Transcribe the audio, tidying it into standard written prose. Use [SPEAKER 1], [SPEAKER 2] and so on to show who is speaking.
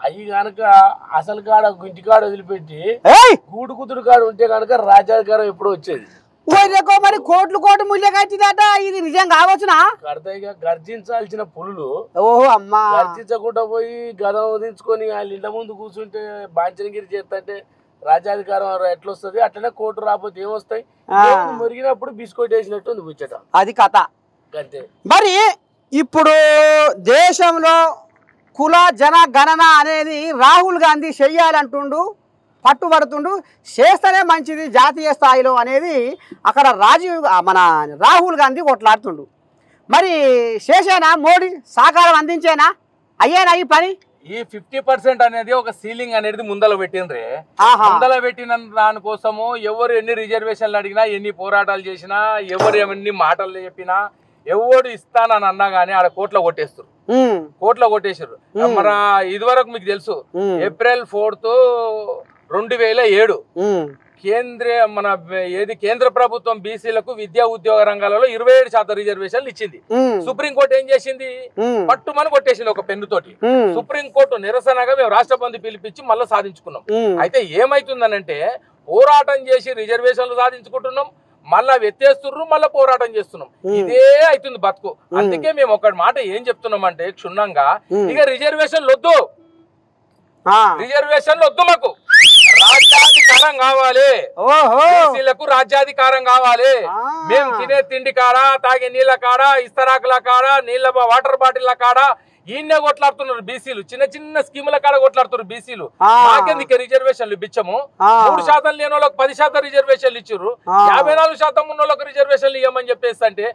[SPEAKER 1] అవి కనుక అసలు కాడ గుంటి కాడ వదిలిపెట్టి గూడు కుదురు కాడ ఉంటే కనుక రాజ్యాధికారం ఎప్పుడు వచ్చేది.
[SPEAKER 2] మరి కోట్లు కోట్లు ముళ్ళ కట్టిదట, ఇది నిజం కావచ్చునా?
[SPEAKER 1] కడతాయిగా గర్జించాల్సిన పులులు
[SPEAKER 2] ఓహో అమ్మా
[SPEAKER 1] గర్జించకుండా పోయి గదం వదించుకొని వాళ్ళ ఇంట ముందు కూర్చుంటే బాంచనగిరి చేస్తే రాజ్యాధికారం ఎట్లొస్తుంది? అట్లనే కోర్టు రాకపోతే ఏమొస్తాయి? మురిగినప్పుడు బిస్కెట్ వేసినట్టు ఉంది ముచ్చట.
[SPEAKER 2] అది కథ
[SPEAKER 1] అంతే.
[SPEAKER 2] మరి ఇప్పుడు దేశంలో కుల జన గణన అనేది రాహుల్ గాంధీ చెయ్యాలంటుండు, పట్టుబడుతుండు. చేస్తేనే మంచిది జాతీయ స్థాయిలో అనేది అక్కడ మన రాహుల్ గాంధీ కొట్లాడుతుండు. మరి చేసేనా మోడీ సహకారం అందించేనా? అయ్యేనా ఈ పని?
[SPEAKER 3] ఈ 50% అనేది ఒక సీలింగ్ అనేది ముందల పెట్టినరే. ముందల పెట్టిన దానికోసము ఎవరు ఎన్ని రిజర్వేషన్లు అడిగినా, ఎన్ని పోరాటాలు చేసినా, ఎవరు ఎన్ని మాటలు చెప్పినా, ఎవడు ఇస్తానని అన్నా గానీ ఆడ కోట్ల కొట్టేస్తారు. కోట్ల కొట్టేసారు. మన ఇదివరకు మీకు తెలుసు, ఏప్రిల్ 4, 2007 కేంద్ర ప్రభుత్వం బీసీలకు విద్యా ఉద్యోగ రంగాలలో 27% రిజర్వేషన్లు ఇచ్చింది. సుప్రీంకోర్టు ఏం చేసింది? పట్టుమని కొట్టేసింది ఒక పెన్నుతోటి. సుప్రీంకోర్టు నిరసనగా మేము రాష్ట్రపతి పిలిపించి మళ్ళీ సాధించుకున్నాం. అయితే ఏమైతుందనంటే పోరాటం చేసి రిజర్వేషన్లు సాధించుకుంటున్నాం, మళ్ళా ఎత్తేస్తున్నారు, మళ్ళా పోరాటం చేస్తున్నాం. ఇదే అవుతుంది బతుకు. అందుకే మేము ఒక మాట ఏం చెప్తున్నాం అంటే క్షుణ్ణంగా, ఇక రిజర్వేషన్లు వద్దు, రిజర్వేషన్లు వద్దు, మాకు రాజ్యాధికారం కావాలి, బీసీలకు రాజ్యాధికారం కావాలి. మేము తినే తిండి కాడ, తాగే నీళ్ళ కాడ, ఇస్తరాకుల కాడ, నీళ్ళ వాటర్ బాటిల్ల కాడ ఈయన కొట్లాడుతున్నారు బీసీలు. చిన్న చిన్న స్కీముల కాడ కొట్లాడుతున్నారు బీసీలు. మాకెందుకు రిజర్వేషన్లు ఇప్పించము? 3% లేని వాళ్ళకి 10% రిజర్వేషన్లు ఇచ్చారు, 54% ఉన్న వాళ్ళకి రిజర్వేషన్లు ఇవ్వమని చెప్పేసి అంటే